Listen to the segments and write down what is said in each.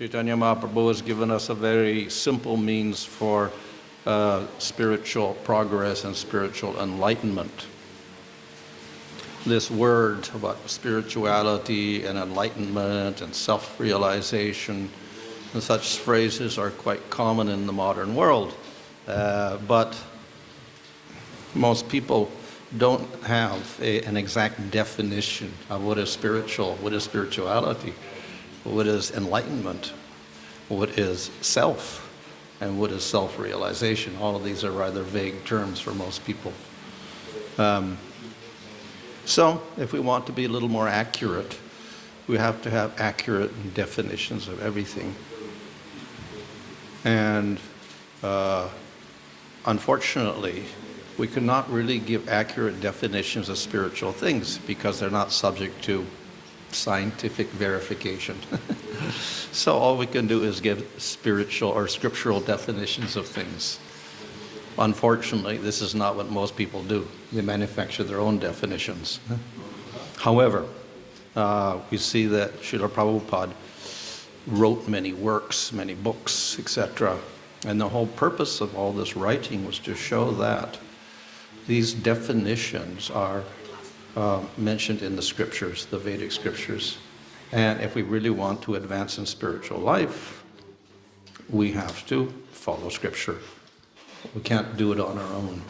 Chaitanya Mahaprabhu has given us a very simple means for spiritual progress and spiritual enlightenment. This word about spirituality and enlightenment and self-realization and such phrases are quite common in the modern world, but most people don't have an exact definition of what is spiritual, what is spirituality, what is enlightenment, what is self, and what is self-realization. All of these are rather vague terms for most people. So if we want to be a little more accurate, we have to have accurate definitions of everything. And unfortunately, we cannot really give accurate definitions of spiritual things because they're not subject to scientific verification. So all we can do is give spiritual or scriptural definitions of things. Unfortunately, this is not what most people do. They manufacture their own definitions. However, we see that Srila Prabhupada wrote many works, many books, etc. And the whole purpose of all this writing was to show that these definitions are mentioned in the scriptures, the Vedic scriptures. And if we really want to advance in spiritual life, we have to follow scripture. We can't do it on our own.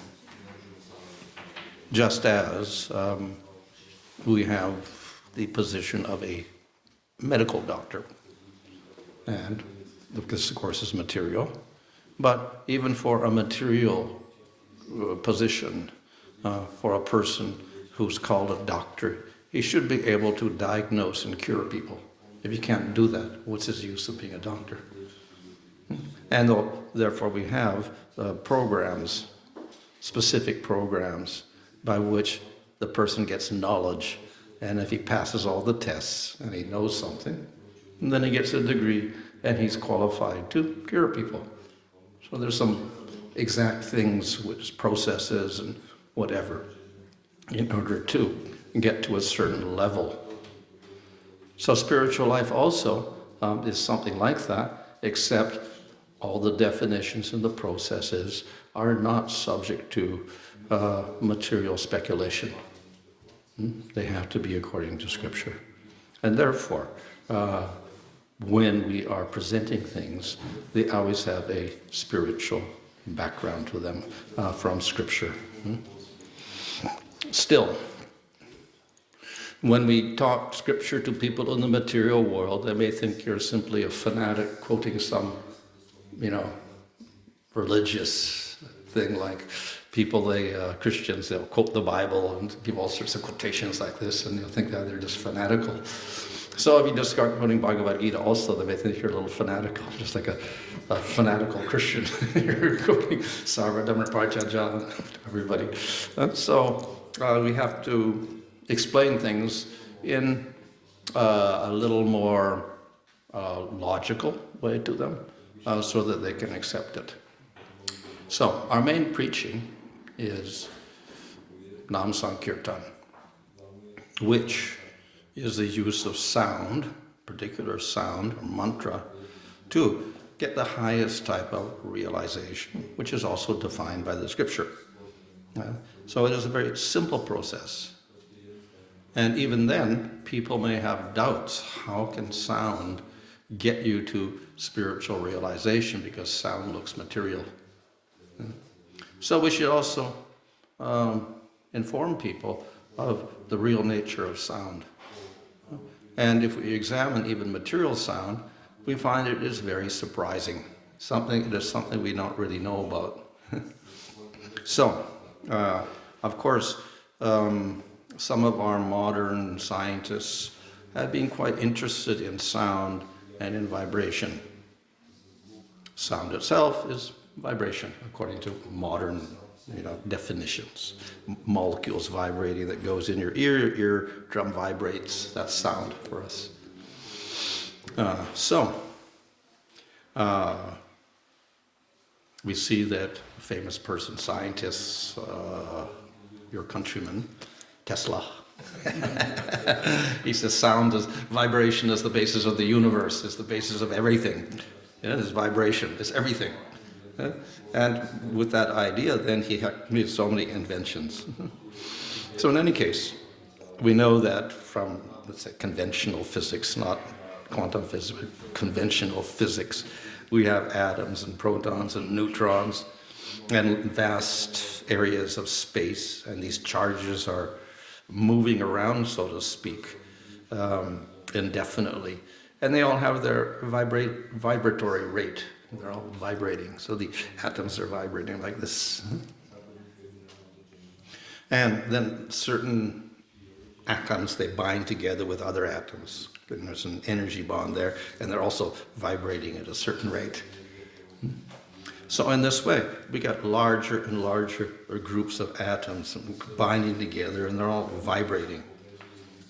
Just as we have the position of a medical doctor, and this of course is material, but even for a material position, for a person who's called a doctor, he should be able to diagnose and cure people. If you can't do that, what's his use of being a doctor? And therefore we have programs, specific programs, by which the person gets knowledge, and if he passes all the tests and he knows something, then he gets a degree and he's qualified to cure people. So there's some exact things, which processes and whatever, in order to get to a certain level. So spiritual life also is something like that, except all the definitions and the processes are not subject to material speculation. They have to be according to scripture. And therefore, when we are presenting things, they always have a spiritual background to them from scripture. Still, when we talk scripture to people in the material world, they may think you're simply a fanatic quoting some, religious thing, like Christians, they'll quote the Bible and give all sorts of quotations like this, and you'll think that they're just fanatical. So if you just start quoting Bhagavad Gita also, they may think you're a little fanatical, just like a fanatical Christian. You're quoting Sarvadhamma Prachaja, everybody. And so we have to explain things in a little more logical way to them, so that they can accept it. So our main preaching is Nam Sankirtan, which is the use of sound, particular sound or mantra, to get the highest type of realization, which is also defined by the scripture. So it is a very simple process. And even then, people may have doubts. How can sound get you to spiritual realization, because sound looks material? So we should also inform people of the real nature of sound. And if we examine even material sound, we find it is very surprising. It is something we don't really know about. So, of course, some of our modern scientists have been quite interested in sound and in vibration. Sound itself is vibration, according to modern definitions. Molecules vibrating that goes in your eardrum vibrates. That's sound for us. We see that famous person, scientists, your countryman, Tesla, He says sound is, vibration is the basis of the universe, is the basis of everything. Yeah, it's vibration, it's everything. Yeah? And with that idea, then he made so many inventions. So in any case, we know that from, let's say, conventional physics, not quantum physics, but conventional physics, we have atoms and protons and neutrons and vast areas of space, and these charges are moving around, so to speak, indefinitely. And they all have their vibratory rate. They're all vibrating. So the atoms are vibrating like this. And then certain atoms, they bind together with other atoms. And there's an energy bond there, and they're also vibrating at a certain rate. So in this way, we got larger and larger groups of atoms binding together, and they're all vibrating.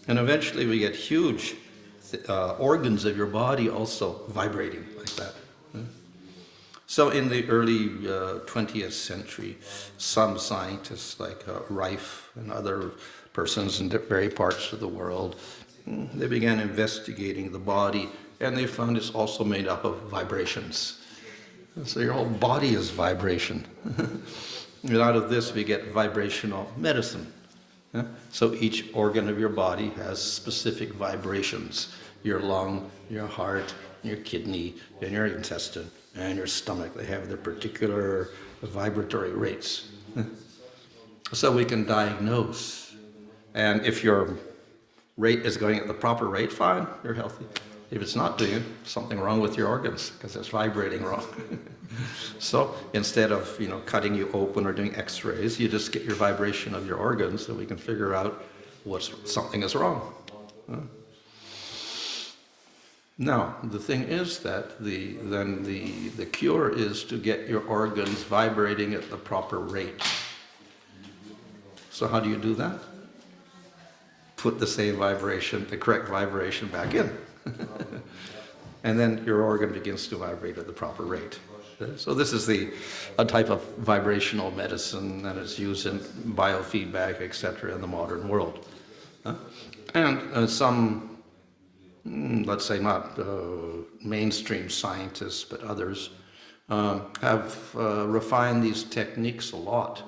And eventually we get huge organs of your body also vibrating like that. So in the early 20th century, some scientists like Rife and other persons in various parts of the world, they began investigating the body, and they found it's also made up of vibrations. So your whole body is vibration. And out of this we get vibrational medicine. Yeah? So each organ of your body has specific vibrations. Your lung, your heart, your kidney, and your intestine, and your stomach. They have their particular vibratory rates. So we can diagnose. And if your rate is going at the proper rate, fine, you're healthy. If it's not doing it, something wrong with your organs because it's vibrating wrong. So instead of cutting you open or doing x-rays, you just get your vibration of your organs so we can figure out something is wrong. Now, the thing is that the cure is to get your organs vibrating at the proper rate. So how do you do that? Put the same vibration, the correct vibration back in. And then your organ begins to vibrate at the proper rate. So this is a type of vibrational medicine that is used in biofeedback, etc., in the modern world. And some, let's say not mainstream scientists, but others have refined these techniques a lot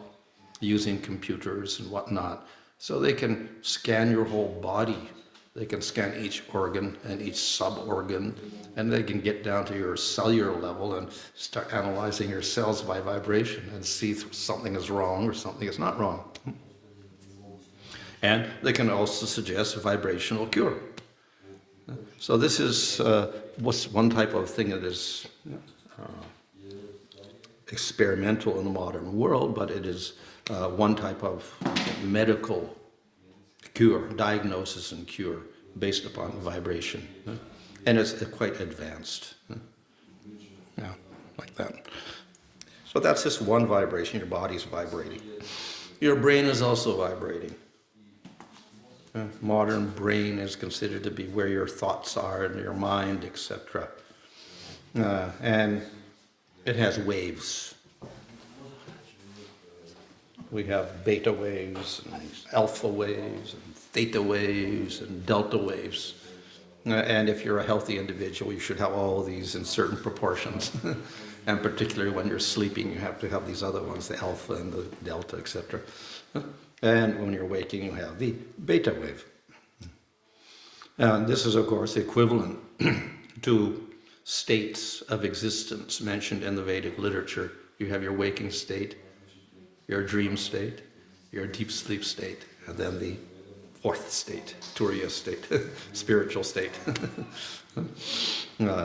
using computers and whatnot. So they can scan your whole body. They can scan each organ and each sub-organ, and they can get down to your cellular level and start analyzing your cells by vibration and see if something is wrong or something is not wrong. And they can also suggest a vibrational cure. So this is what's one type of thing that is experimental in the modern world, but it is one type of medical cure, diagnosis and cure based upon vibration. And it's quite advanced. Yeah, like that. So that's just one vibration, your body's vibrating. Your brain is also vibrating. Modern brain is considered to be where your thoughts are and your mind, etc. And it has waves. We have beta waves, and alpha waves, and theta waves, and delta waves. And if you're a healthy individual, you should have all of these in certain proportions. And particularly when you're sleeping, you have to have these other ones, the alpha and the delta, etc. And when you're waking, you have the beta wave. And this is, of course, equivalent to states of existence mentioned in the Vedic literature. You have your waking state, your dream state, your deep sleep state, and then the fourth state, Turiya state, spiritual state.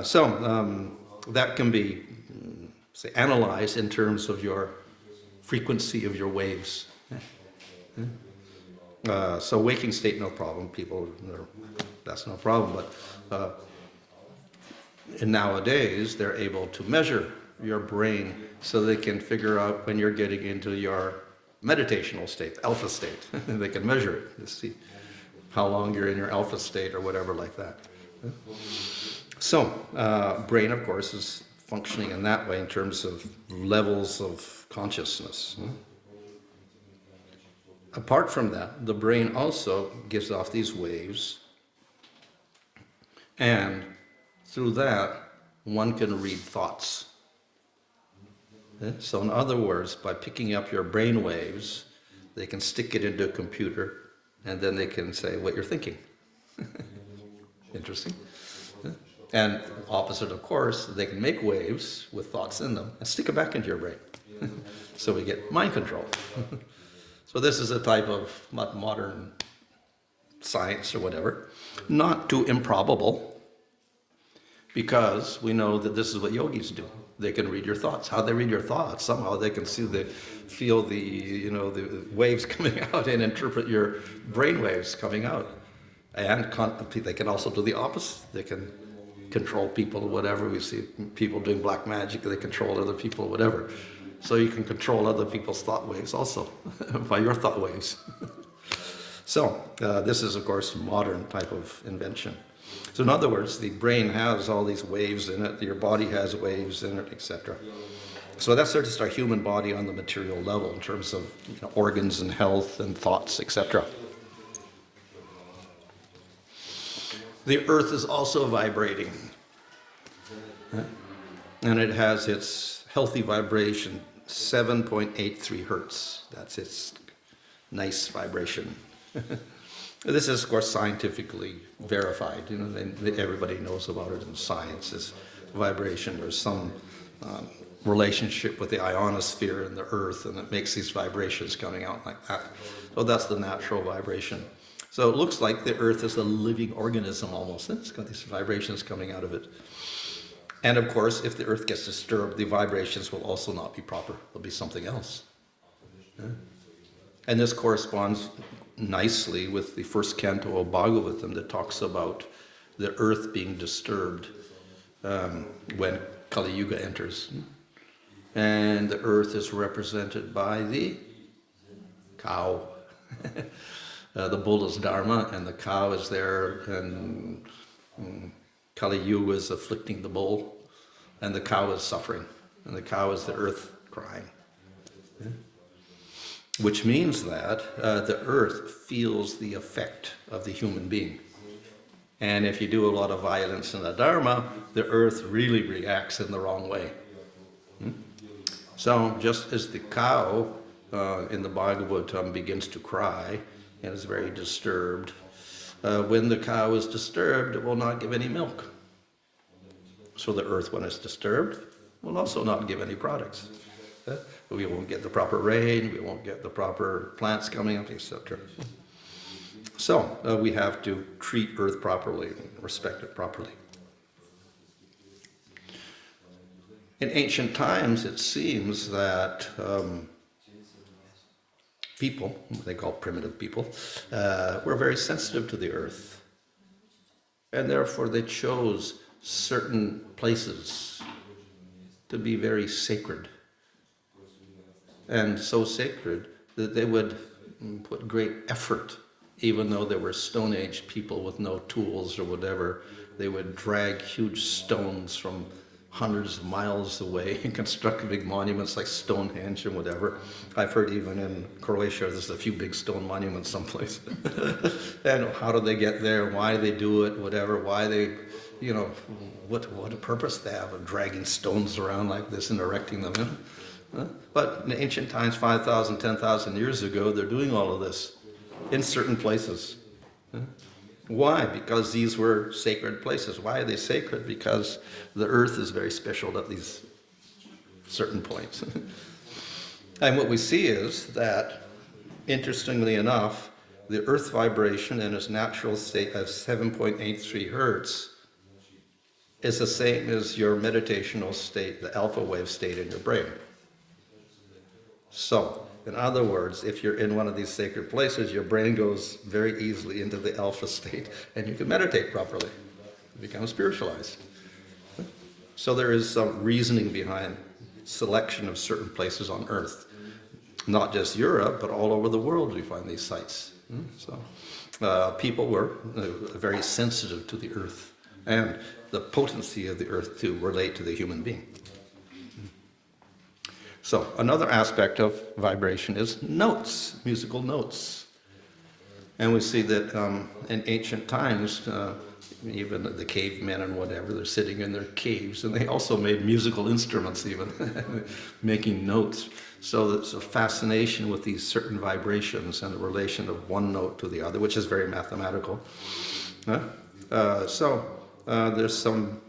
So that can be, say, analyzed in terms of your frequency of your waves. So waking state, no problem. People, that's no problem. But nowadays, they're able to measure your brain so they can figure out when you're getting into your meditational state, alpha state. They can measure it to see how long you're in your alpha state or whatever like that. So brain, of course, is functioning in that way in terms of levels of consciousness. apart from that, the brain also gives off these waves, and through that, one can read thoughts. So in other words, by picking up your brain waves, they can stick it into a computer, and then they can say what you're thinking. Interesting. And opposite, of course, they can make waves with thoughts in them and stick it back into your brain. So we get mind control. So this is a type of modern science or whatever, not too improbable, because we know that this is what yogis do. They can read your thoughts. How they read your thoughts? Somehow they can feel the waves coming out and interpret your brain waves coming out. And they can also do the opposite. They can control people, whatever. We see people doing black magic. They control other people, whatever. So you can control other people's thought waves also by your thought waves. So this is, of course, modern type of invention. So in other words, the brain has all these waves in it, your body has waves in it, etc. So that's just our human body on the material level in terms of organs and health and thoughts, etc. The earth is also vibrating. And it has its healthy vibration, 7.83 hertz. That's its nice vibration. This is, of course, scientifically verified. Everybody knows about it in science. This vibration. There's some relationship with the ionosphere and the earth, and it makes these vibrations coming out like that. So that's the natural vibration. So it looks like the earth is a living organism almost. It's got these vibrations coming out of it. And of course, if the earth gets disturbed, the vibrations will also not be proper. There'll be something else. Yeah? And this corresponds nicely with the first canto of Bhagavatam that talks about the earth being disturbed when Kali-yuga enters. And the earth is represented by the cow. The bull is Dharma, and the cow is there, and Kali-yuga is afflicting the bull, and the cow is suffering, and the cow is the earth crying. Yeah? Which means that the earth feels the effect of the human being. And if you do a lot of violence in the Dharma, the earth really reacts in the wrong way. So just as the cow in the Bhagavatam begins to cry and is very disturbed, when the cow is disturbed, it will not give any milk. So the earth, when it's disturbed, will also not give any products. We won't get the proper rain, we won't get the proper plants coming up, etc. So we have to treat earth properly, respect it properly. In ancient times, it seems that people, what they call primitive people, were very sensitive to the earth. And therefore they chose certain places to be very sacred. And so sacred that they would put great effort, even though there were Stone Age people with no tools or whatever. They would drag huge stones from hundreds of miles away and construct big monuments like Stonehenge and whatever. I've heard even in Croatia there's a few big stone monuments someplace. And how do they get there? Why do they do it? Whatever. Why they, what a purpose they have of dragging stones around like this and erecting them. But in ancient times, 5,000, 10,000 years ago, they're doing all of this in certain places. Why? Because these were sacred places. Why are they sacred? Because the earth is very special at these certain points. And what we see is that, interestingly enough, the earth vibration in its natural state of 7.83 hertz is the same as your meditational state, the alpha wave state in your brain. So, in other words, if you're in one of these sacred places, your brain goes very easily into the alpha state, and you can meditate properly. You become spiritualized. So there is some reasoning behind selection of certain places on Earth. Not just Europe, but all over the world we find these sites. So people were very sensitive to the Earth and the potency of the Earth to relate to the human being. So another aspect of vibration is notes, musical notes. And we see that in ancient times, even the cavemen and whatever, they're sitting in their caves, and they also made musical instruments even, making notes. So there's a fascination with these certain vibrations and the relation of one note to the other, which is very mathematical. There's some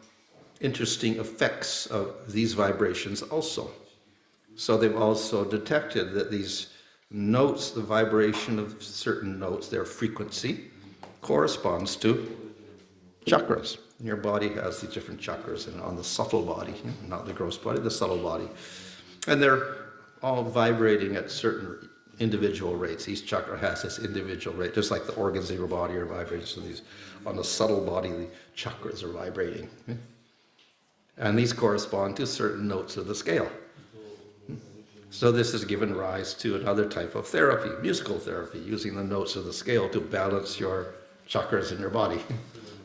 interesting effects of these vibrations also. So they've also detected that these notes, the vibration of certain notes, their frequency, corresponds to chakras. Your body has these different chakras, and on the subtle body, not the gross body, the subtle body. And they're all vibrating at certain individual rates. Each chakra has this individual rate, just like the organs of your body are vibrating. So these, on the subtle body, the chakras are vibrating. And these correspond to certain notes of the scale. So this has given rise to another type of therapy, musical therapy, using the notes of the scale to balance your chakras in your body.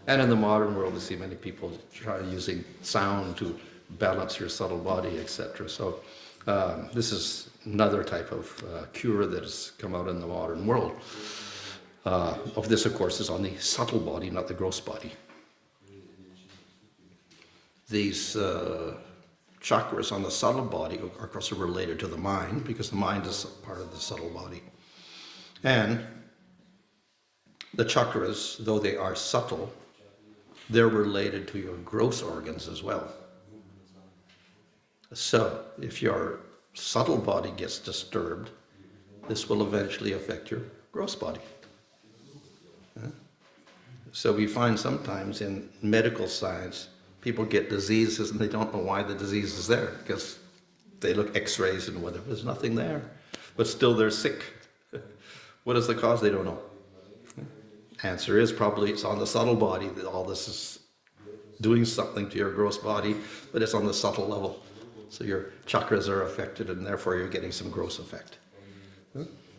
And in the modern world, we see many people try using sound to balance your subtle body, etc. So this is another type of cure that has come out in the modern world. Of this, of course, is on the subtle body, not the gross body. These chakras on the subtle body, of course, are related to the mind, because the mind is part of the subtle body. And the chakras, though they are subtle, they're related to your gross organs as well. So if your subtle body gets disturbed, this will eventually affect your gross body. So we find sometimes in medical science, people get diseases and they don't know why the disease is there, because they look x-rays and whatever, there's nothing there. But still they're sick. What is the cause? They don't know. Answer is probably it's on the subtle body that all this is doing something to your gross body, but it's on the subtle level. So your chakras are affected, and therefore you're getting some gross effect.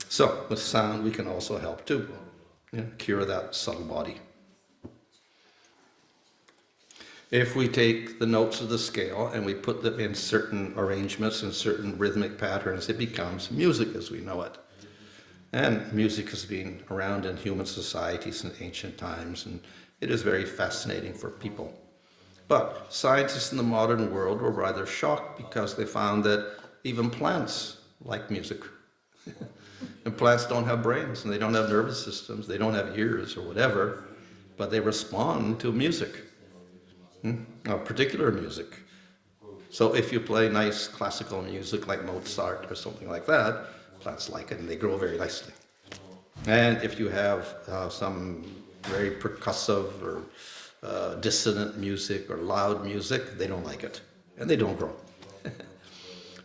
So with sound we can also help too, cure that subtle body. If we take the notes of the scale and we put them in certain arrangements and certain rhythmic patterns, it becomes music as we know it. And music has been around in human society since ancient times, and it is very fascinating for people. But scientists in the modern world were rather shocked because they found that even plants like music. And plants don't have brains, and they don't have nervous systems, they don't have ears or whatever, but they respond to music. Particular music. So if you play nice classical music like Mozart or something like that, plants like it and they grow very nicely. And if you have some very percussive or dissonant music or loud music, they don't like it and they don't grow.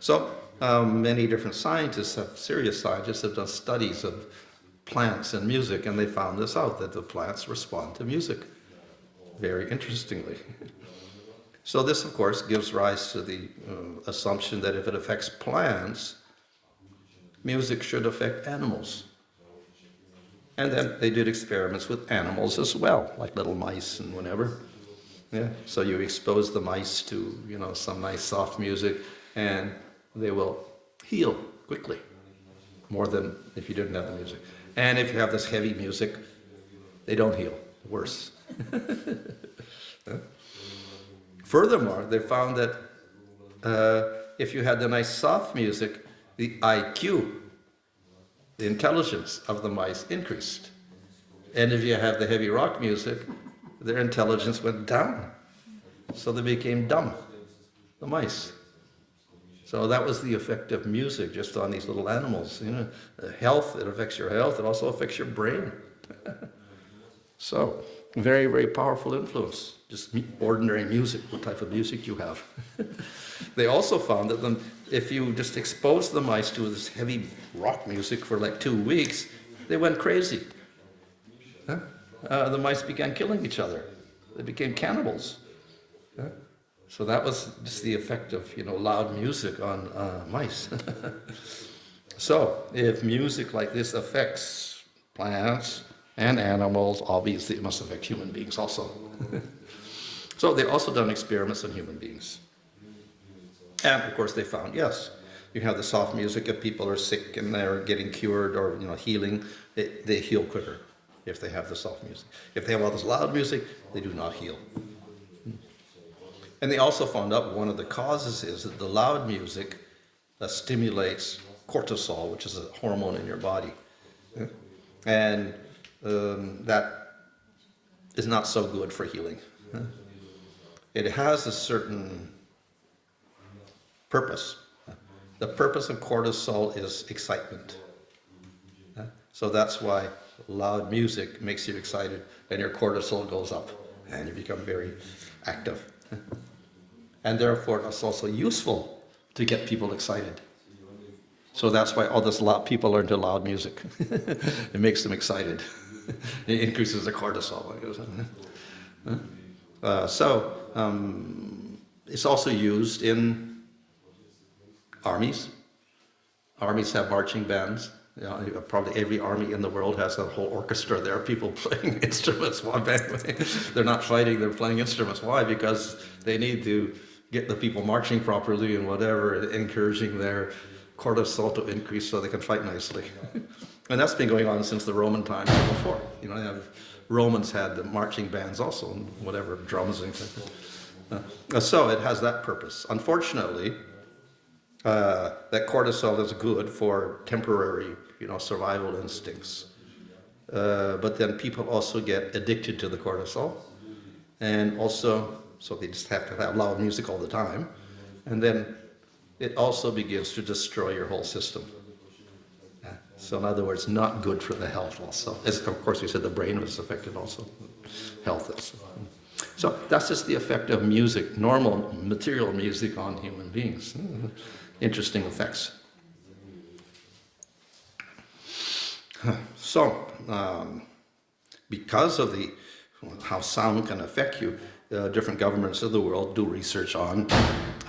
So many different scientists, serious scientists, have done studies of plants and music, and they found this out, that the plants respond to music. Very interestingly. So this, of course, gives rise to the assumption that if it affects plants, music should affect animals. And then they did experiments with animals as well, like little mice and whatever. Yeah. So you expose the mice to, some nice soft music, and they will heal quickly, more than if you didn't have the music. And if you have this heavy music, they don't heal, worse. Furthermore, they found that if you had the nice soft music, the IQ, the intelligence of the mice increased. And if you have the heavy rock music, their intelligence went down. So they became dumb, the mice. So that was the effect of music just on these little animals. Health, it affects your health, it also affects your brain. So, very, very powerful influence. Just ordinary music, what type of music you have. They also found that if you just expose the mice to this heavy rock music for like 2 weeks, they went crazy. The mice began killing each other. They became cannibals. So that was just the effect of, loud music on mice. So if music like this affects plants and animals, obviously it must affect human beings also. So they also done experiments on human beings. And of course they found, yes, You have the soft music if people are sick and they're getting cured or healing. They heal quicker if they have the soft music. If they have all this loud music, they do not heal. And they also found out one of the causes is that the loud music stimulates cortisol, which is a hormone in your body. And that is not so good for healing. It has a certain purpose. The purpose of cortisol is excitement. So that's why loud music makes you excited and your cortisol goes up and you become very active. And therefore it's also useful to get people excited. So that's why all this people are into loud music. It makes them excited. It increases the cortisol. It's also used in armies. Armies have marching bands. Probably every army in the world has a whole orchestra there, people playing instruments one band. They're not fighting, they're playing instruments. Why? Because they need to get the people marching properly and whatever, encouraging their cortisol to increase so they can fight nicely. And that's been going on since the Roman times and before. Romans had the marching bands also, and whatever, drums and things. So it has that purpose. Unfortunately, that cortisol is good for temporary, survival instincts. But then people also get addicted to the cortisol. And also, so they just have to have loud music all the time. And then it also begins to destroy your whole system. So in other words, not good for the health also. As of course we said the brain was affected also, health is. So that's just the effect of music, normal material music on human beings. Interesting effects. So, because of how sound can affect you, different governments of the world do research on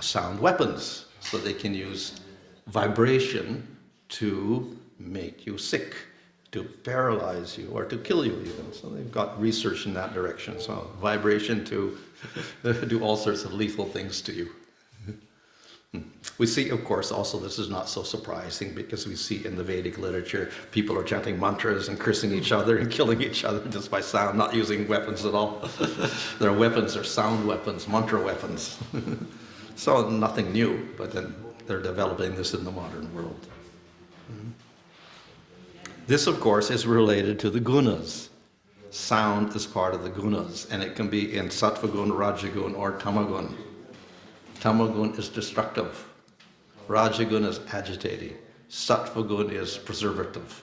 sound weapons, so they can use vibration to make you sick, to paralyze you, or to kill you even. So they've got research in that direction. So vibration to do all sorts of lethal things to you. We see, of course, also this is not so surprising because we see in the Vedic literature people are chanting mantras and cursing each other and killing each other just by sound, not using weapons at all. Their weapons are sound weapons, mantra weapons. So nothing new, but then they're developing this in the modern world. This, of course, is related to the gunas. Sound is part of the gunas, and it can be in sattva-gun, raja-gun, or tamo-guṇi. Tamo-guṇi is destructive. Raja-gun is agitating. Sattva-gun is preservative.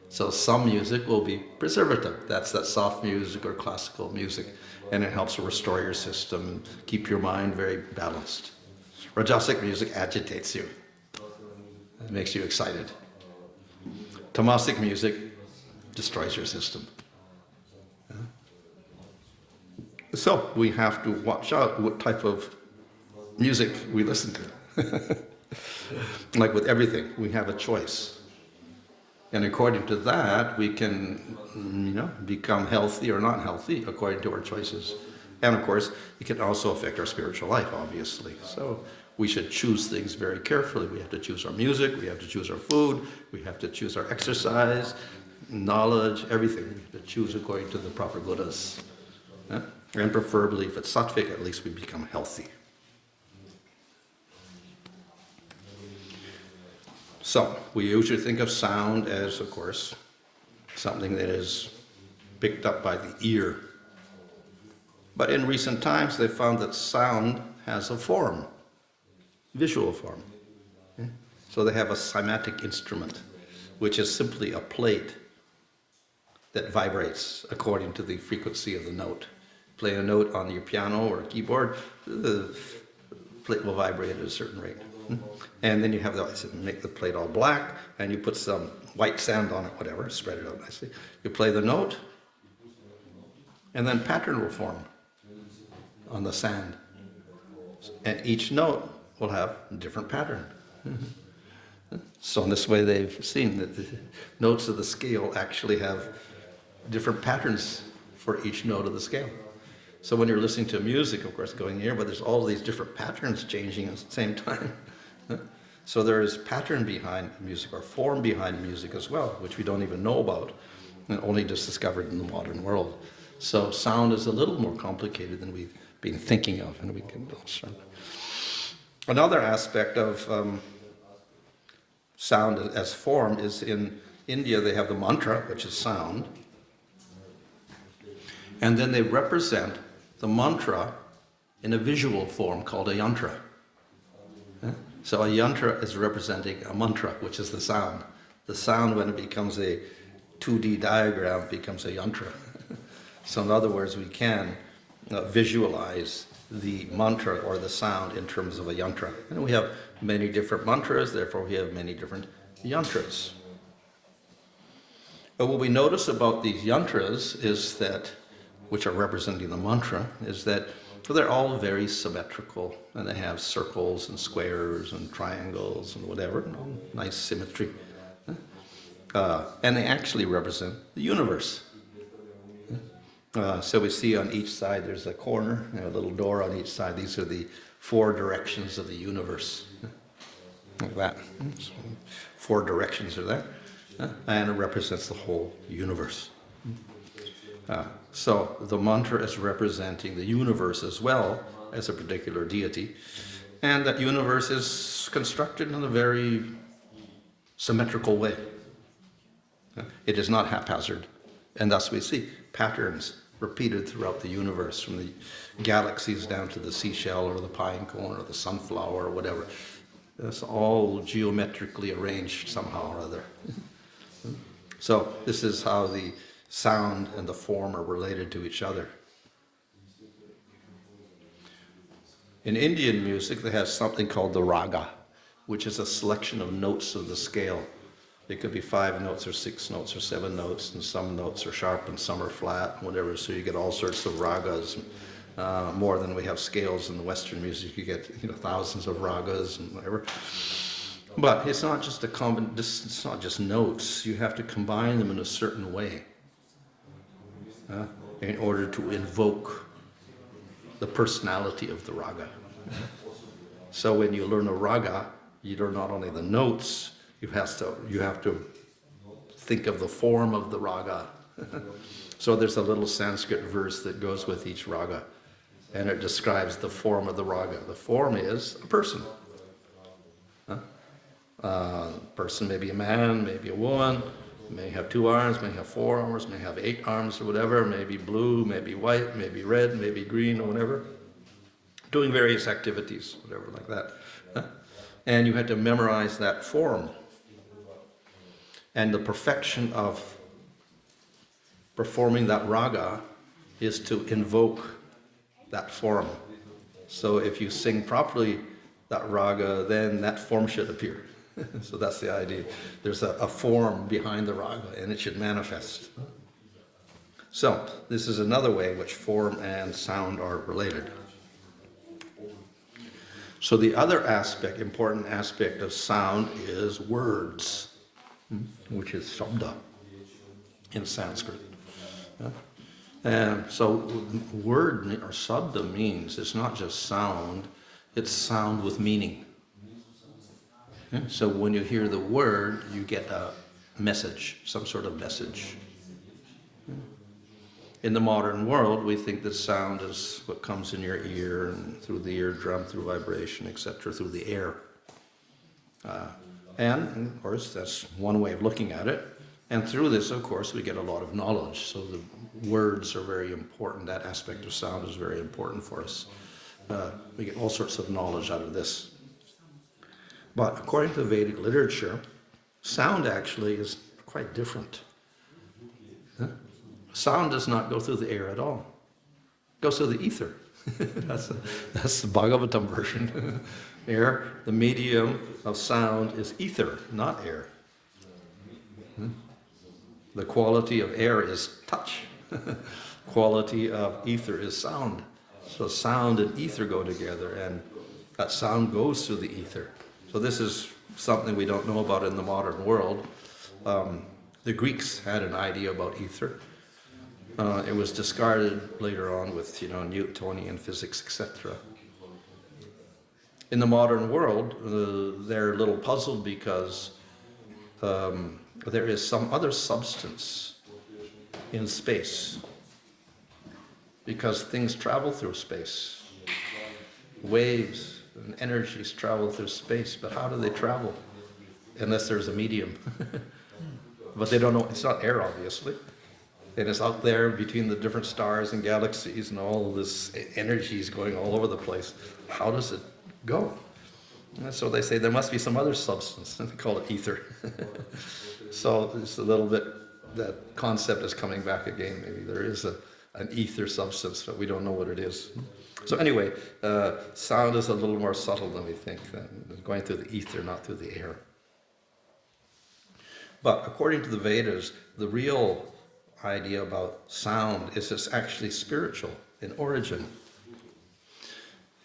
So some music will be preservative. That's that soft music or classical music, and it helps to restore your system, keep your mind very balanced. Rajasic music agitates you. It makes you excited. Tamasic music destroys your system. So we have to watch out what type of music we listen to. Like with everything, we have a choice. And according to that, we can, become healthy or not healthy according to our choices. And of course, it can also affect our spiritual life, obviously. So we should choose things very carefully. We have to choose our music, we have to choose our food, we have to choose our exercise, knowledge, everything. We have to choose according to the proper gunas. And preferably, if it's sattvic, at least we become healthy. So, we usually think of sound as, of course, something that is picked up by the ear. But in recent times, they found that sound has a form, visual form. So they have a cymatic instrument, which is simply a plate that vibrates according to the frequency of the note. Play a note on your piano or keyboard, the plate will vibrate at a certain rate. And then you have make the plate all black, and you put some white sand on it, whatever, spread it out nicely. You play the note, and then pattern will form on the sand. And each note will have a different pattern. So in this way they've seen that the notes of the scale actually have different patterns for each note of the scale. So when you're listening to music, of course, going here, but there's all these different patterns changing at the same time. So there is pattern behind music, or form behind music as well, which we don't even know about, and only just discovered in the modern world. So sound is a little more complicated than we've been thinking of, and we can also. Another aspect of sound as form is in India they have the mantra, which is sound, and then they represent the mantra in a visual form called a yantra. So a yantra is representing a mantra, which is the sound. The sound, when it becomes a 2D diagram, becomes a yantra. So in other words, we can visualize the mantra or the sound in terms of a yantra. And we have many different mantras, therefore we have many different yantras. But what we notice about these yantras is that, which are representing the mantra, is that they're all very symmetrical, and they have circles and squares and triangles and whatever, nice symmetry. And they actually represent the universe. So we see on each side there's a corner, a little door on each side. These are the 4 directions of the universe. Like that. So 4 directions are there. And it represents the whole universe. So the mantra is representing the universe as well as a particular deity. And that universe is constructed in a very symmetrical way. It is not haphazard. And thus we see patterns repeated throughout the universe, from the galaxies down to the seashell or the pine cone or the sunflower or whatever. It's all geometrically arranged somehow or other. So this is how the sound and the form are related to each other. In Indian music, they have something called the raga, which is a selection of notes of the scale. It could be 5 notes or 6 notes or 7 notes, and some notes are sharp and some are flat, whatever. So you get all sorts of ragas, more than we have scales in the Western music. You get thousands of ragas and whatever. But it's not just it's not just notes. You have to combine them in a certain way in order to invoke the personality of the raga. So when you learn a raga, you learn not only the notes, you have to think of the form of the raga. So there's a little Sanskrit verse that goes with each raga, and it describes the form of the raga. The form is a person. Person may be a man, maybe a woman, may have 2 arms, may have 4 arms, may have 8 arms or whatever, maybe blue, maybe white, maybe red, maybe green or whatever. Doing various activities, whatever like that. And you had to memorize that form. And the perfection of performing that raga is to invoke that form. So if you sing properly that raga, then that form should appear. So that's the idea. There's a form behind the raga, and it should manifest. So this is another way in which form and sound are related. So the other important aspect of sound is words, which is shabda in Sanskrit. And so word or shabda means it's not just sound, it's sound with meaning. So when you hear the word, you get a message, some sort of message. In the modern world, we think that sound is what comes in your ear and through the eardrum, through vibration, etc., through the air. And, of course, that's one way of looking at it. And through this, of course, we get a lot of knowledge. So the words are very important. That aspect of sound is very important for us. We get all sorts of knowledge out of this. But according to Vedic literature, sound actually is quite different. Sound does not go through the air at all. It goes through the ether. That's the Bhagavatam version. Air, the medium of sound is ether, not air. The quality of air is touch. Quality of ether is sound. So sound and ether go together, and that sound goes through the ether. So this is something we don't know about in the modern world. The Greeks had an idea about ether. It was discarded later on with Newtonian physics, etc. In the modern world, they're a little puzzled because there is some other substance in space, because things travel through space. Waves and energies travel through space, but how do they travel? Unless there's a medium. But they don't know, it's not air, obviously. And it's out there between the different stars and galaxies, and all of this energy is going all over the place. How does it go? And so they say there must be some other substance, and they call it ether. So it's a little bit, that concept is coming back again. Maybe there is an ether substance, but we don't know what it is. So anyway, sound is a little more subtle than we think, going through the ether, not through the air. But according to the Vedas, the real idea about sound is it's actually spiritual in origin.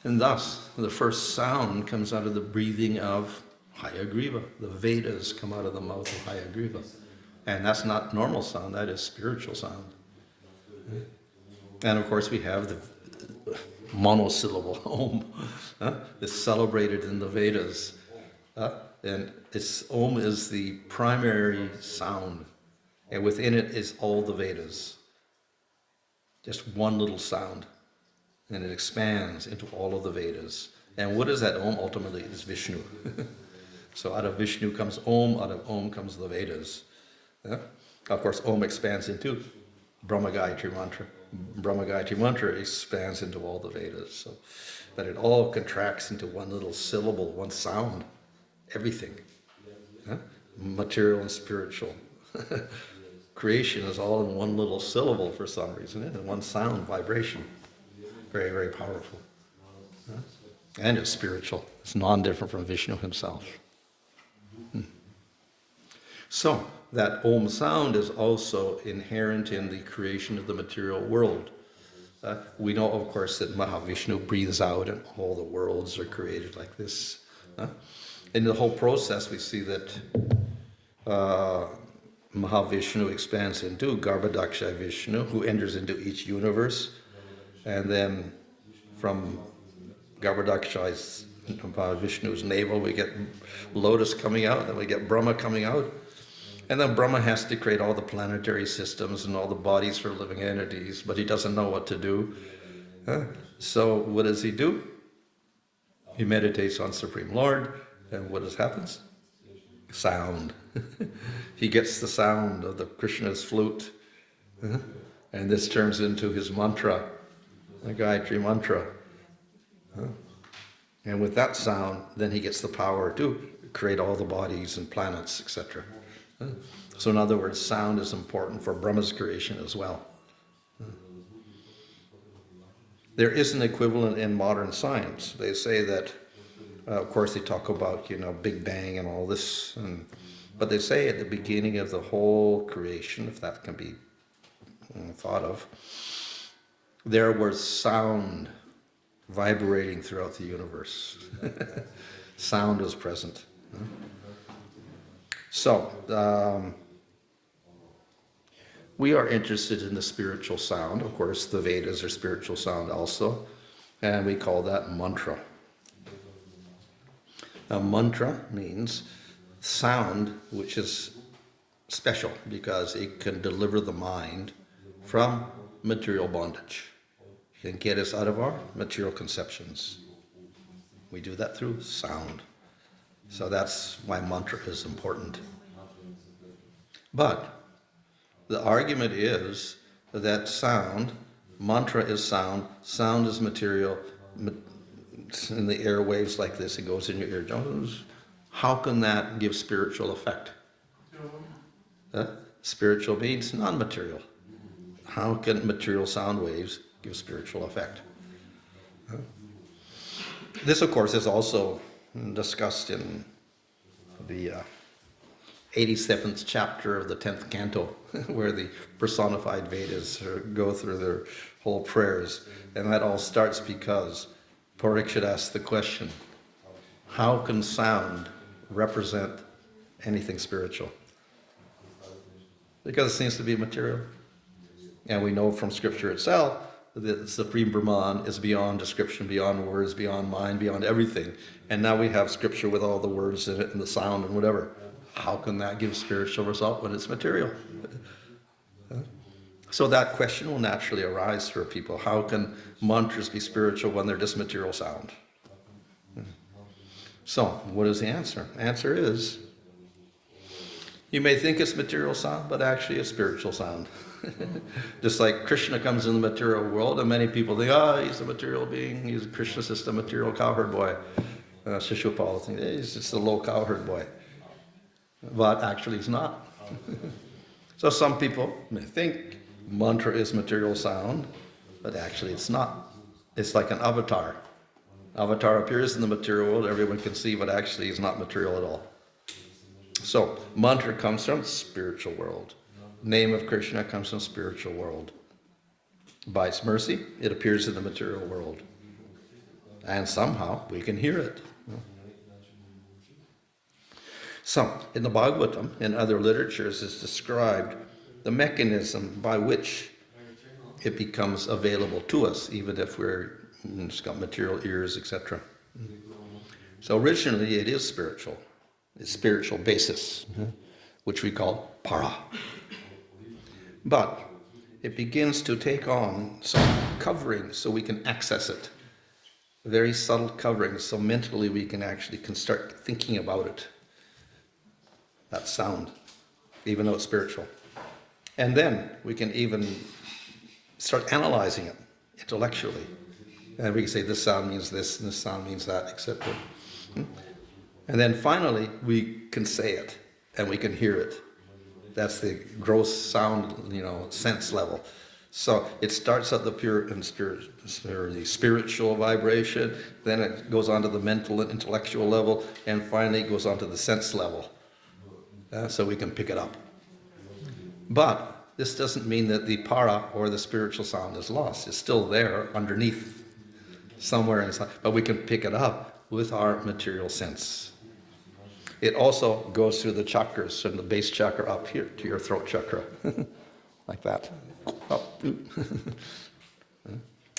And thus, the first sound comes out of the breathing of Hayagriva. The Vedas come out of the mouth of Hayagriva. And that's not normal sound, that is spiritual sound. And of course we have the monosyllable Om. It's celebrated in the Vedas. And Om is the primary sound. And within it is all the Vedas. Just one little sound. And it expands into all of the Vedas. And what is that Om? Ultimately, it is Vishnu. So out of Vishnu comes Om, out of Om comes the Vedas. Of course, Om expands into Brahma Gayatri Mantra. Brahma Gayatri Mantra expands into all the Vedas. So that it all contracts into one little syllable, one sound. Everything. Material and spiritual. Creation is all in one little syllable for some reason, and one sound, vibration. Very, very powerful. And it's spiritual. It's non-different from Vishnu himself. So, that Om sound is also inherent in the creation of the material world. We know, of course, that Mahavishnu breathes out and all the worlds are created like this. In the whole process, we see that Mahavishnu expands into Garbhodaksha Vishnu, who enters into each universe. And then from Garbhodaksha Vishnu's navel, we get Lotus coming out, then we get Brahma coming out. And then Brahma has to create all the planetary systems and all the bodies for living entities, but he doesn't know what to do. So what does he do? He meditates on Supreme Lord, and what happens? Sound. He gets the sound of the Krishna's flute, and this turns into his mantra, the Gayatri Mantra. And with that sound, then he gets the power to create all the bodies and planets, etc. So in other words, sound is important for Brahma's creation as well. There is an equivalent in modern science. They say that, of course they talk about, Big Bang and all this, but they say at the beginning of the whole creation, if that can be thought of, there was sound vibrating throughout the universe. Sound was present. So, we are interested in the spiritual sound. Of course, the Vedas are spiritual sound also, and we call that mantra. Now, mantra means sound which is special because it can deliver the mind from material bondage. It can get us out of our material conceptions. We do that through sound. So that's why mantra is important. But the argument is that sound, mantra is sound, sound is material, in the airwaves like this, it goes in your eardrums. How can that give spiritual effect? Spiritual means non-material. How can material sound waves give spiritual effect? This, of course, is also discussed in the 87th chapter of the 10th canto, where the personified Vedas go through their whole prayers. And that all starts because Parikshit asked the question, how can sound represent anything spiritual? Because it seems to be material. And we know from scripture itself the Supreme Brahman is beyond description, beyond words, beyond mind, beyond everything. And now we have scripture with all the words in it and the sound and whatever. How can that give spiritual result when it's material? So that question will naturally arise for people. How can mantras be spiritual when they're just material sound? So, what is the answer? The answer is, you may think it's material sound, but actually it's spiritual sound. Just like Krishna comes in the material world, and many people think, he's a material being, Krishna's just a material cowherd boy. Shishupal thinks, he's just a low cowherd boy. But actually he's not. So some people may think mantra is material sound, but actually it's not. It's like an avatar. Avatar appears in the material world, everyone can see, but actually he's not material at all. So, mantra comes from the spiritual world. Name of Krishna comes from the spiritual world. By its mercy, it appears in the material world. And somehow we can hear it. So, in the Bhagavatam and other literatures, it's described the mechanism by which it becomes available to us, even if it's got material ears, etc. So originally it is spiritual. It's spiritual basis, which we call para. But it begins to take on some covering so we can access it. Very subtle covering, so mentally we can start thinking about it. That sound, even though it's spiritual. And then we can even start analyzing it intellectually. And we can say this sound means this, and this sound means that, etc. And then finally, we can say it, and we can hear it. That's the gross sound, sense level. So it starts at the pure and spiritual vibration, then it goes on to the mental and intellectual level, and finally it goes on to the sense level. So we can pick it up. But this doesn't mean that the para, or the spiritual sound, is lost. It's still there underneath, somewhere inside, but we can pick it up with our material sense. It also goes through the chakras, from the base chakra up here to your throat chakra, like that.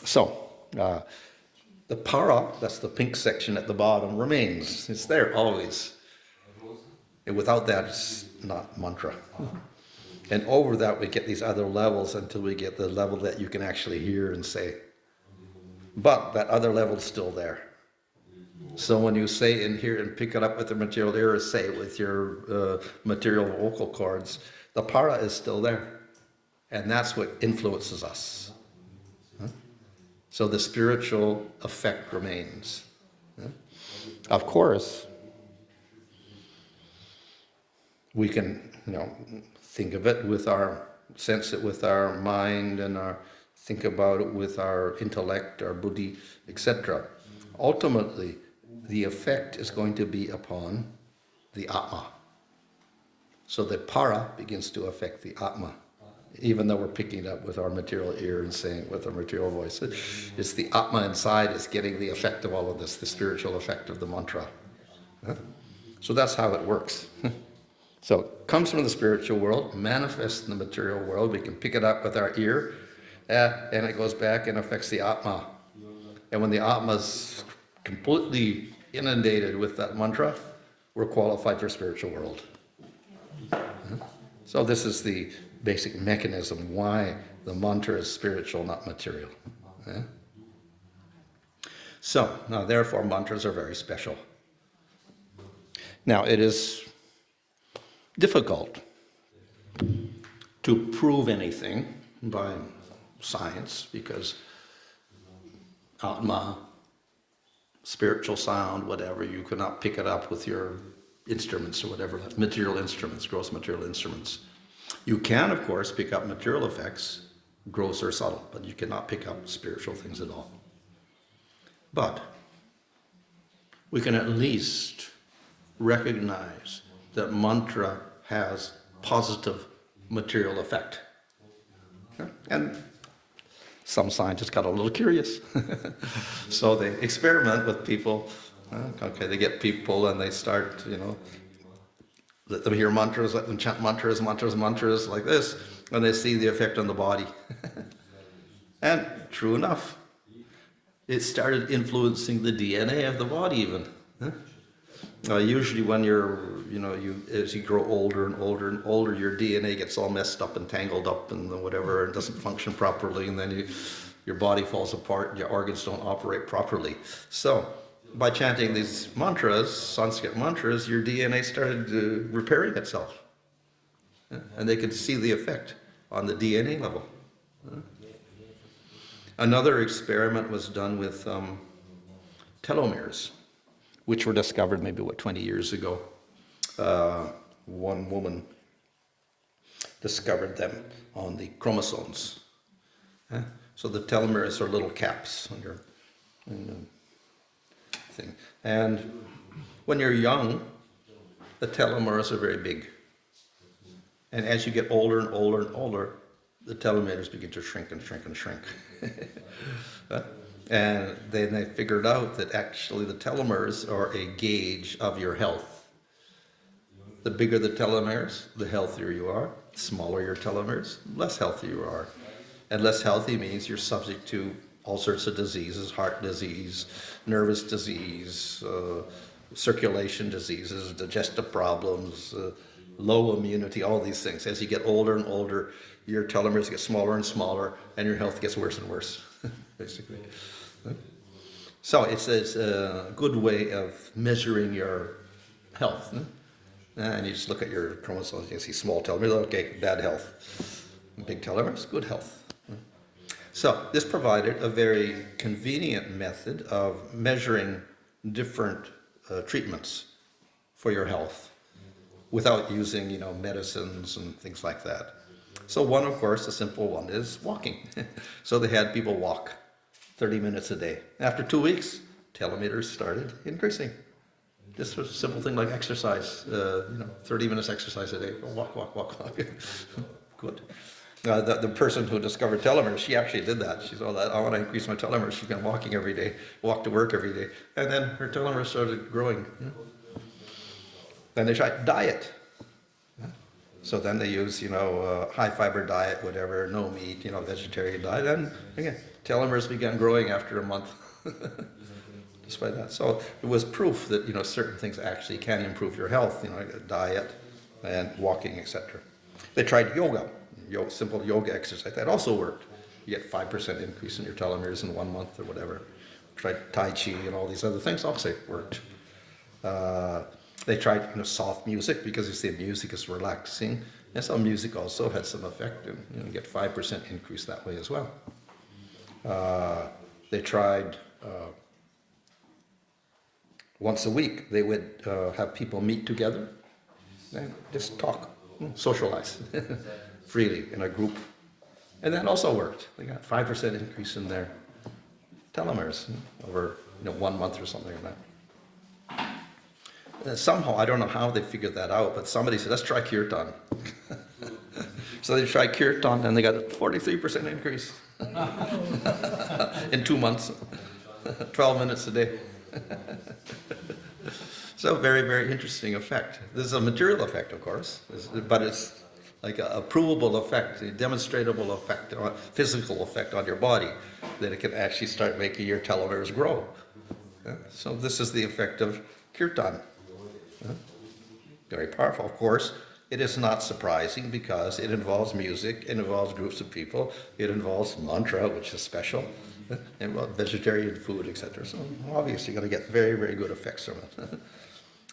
So, the para, that's the pink section at the bottom, remains. It's there always. And without that, it's not mantra. And over that, we get these other levels until we get the level that you can actually hear and say. But that other level is still there. So when you say and hear and pick it up with the material ear, or say it with your material vocal cords, the para is still there. And that's what influences us. So the spiritual effect remains. Of course, we can, think of it with sense it with our mind, and think about it with our intellect, our buddhi, etc. Ultimately, the effect is going to be upon the atma. So the para begins to affect the atma, even though we're picking it up with our material ear and saying it with our material voice. It's the atma inside is getting the effect of all of this, the spiritual effect of the mantra. So that's how it works. So it comes from the spiritual world, manifests in the material world. We can pick it up with our ear, and it goes back and affects the atma. And when the atma's completely inundated with that mantra, we're qualified for spiritual world. So this is the basic mechanism why the mantra is spiritual, not material. So, now therefore mantras are very special. Now it is difficult to prove anything by science, because atma, spiritual sound, whatever, you cannot pick it up with your instruments or whatever, material instruments, gross material instruments. You can, of course, pick up material effects, gross or subtle, but you cannot pick up spiritual things at all. But we can at least recognize that mantra has positive material effect. And some scientists got a little curious. So they experiment with people. They get people and they start, let them hear mantras, let them chant mantras like this, and they see the effect on the body. And true enough, it started influencing the DNA of the body even. Usually when as you grow older and older and older, your DNA gets all messed up and tangled up and whatever, and doesn't function properly, and then your body falls apart and your organs don't operate properly. So by chanting these mantras, Sanskrit mantras, your DNA started repairing itself. And they could see the effect on the DNA level. Another experiment was done with telomeres, which were discovered maybe, 20 years ago. One woman discovered them on the chromosomes. So the telomeres are little caps on your thing. And when you're young, the telomeres are very big. And as you get older and older and older, the telomeres begin to shrink and shrink and shrink. And then they figured out that actually the telomeres are a gauge of your health. The bigger the telomeres, the healthier you are. The smaller your telomeres, less healthy you are. And less healthy means you're subject to all sorts of diseases, heart disease, nervous disease, circulation diseases, digestive problems, low immunity, all these things. As you get older and older, your telomeres get smaller and smaller, and your health gets worse and worse, basically. So it's a good way of measuring your health. And you just look at your chromosomes, you can see small telomeres, okay, bad health. Big telomeres, good health. So this provided a very convenient method of measuring different treatments for your health without using, medicines and things like that. So one, of course, a simple one is walking. So they had people walk 30 minutes a day. After 2 weeks, telomeres started increasing. This was a simple thing like exercise, 30 minutes exercise a day. Walk. Good. The person who discovered telomeres, she actually did that. She said, I want to increase my telomeres. She's been walking every day, walk to work every day. And then her telomeres started growing. Then they tried diet. So then they use, high fiber diet, whatever, no meat, vegetarian diet. And again, telomeres began growing after a month. Just by that. So it was proof that, certain things actually can improve your health, diet and walking, etc. They tried yoga, simple yoga exercise. That also worked. You get 5% increase in your telomeres in 1 month or whatever. Tried Tai Chi and all these other things also worked. They tried soft music because you see music is relaxing. And so music also had some effect, and you get 5% increase that way as well. They tried once a week. They would have people meet together and just talk, socialize freely in a group, and that also worked. They got 5% increase in their telomeres over 1 month or something like that. Somehow, I don't know how they figured that out, but somebody said, let's try kirtan. So they tried kirtan and they got a 43% increase in 2 months, 12 minutes a day. So very, very interesting effect. This is a material effect, of course, but it's like a provable effect, a demonstrable effect, a physical effect on your body, that it can actually start making your telomeres grow. So this is the effect of kirtan. Very powerful. Of course, it is not surprising because it involves music, it involves groups of people, it involves mantra, which is special, it involves vegetarian food, etc. So obviously you're going to get very, very good effects from it.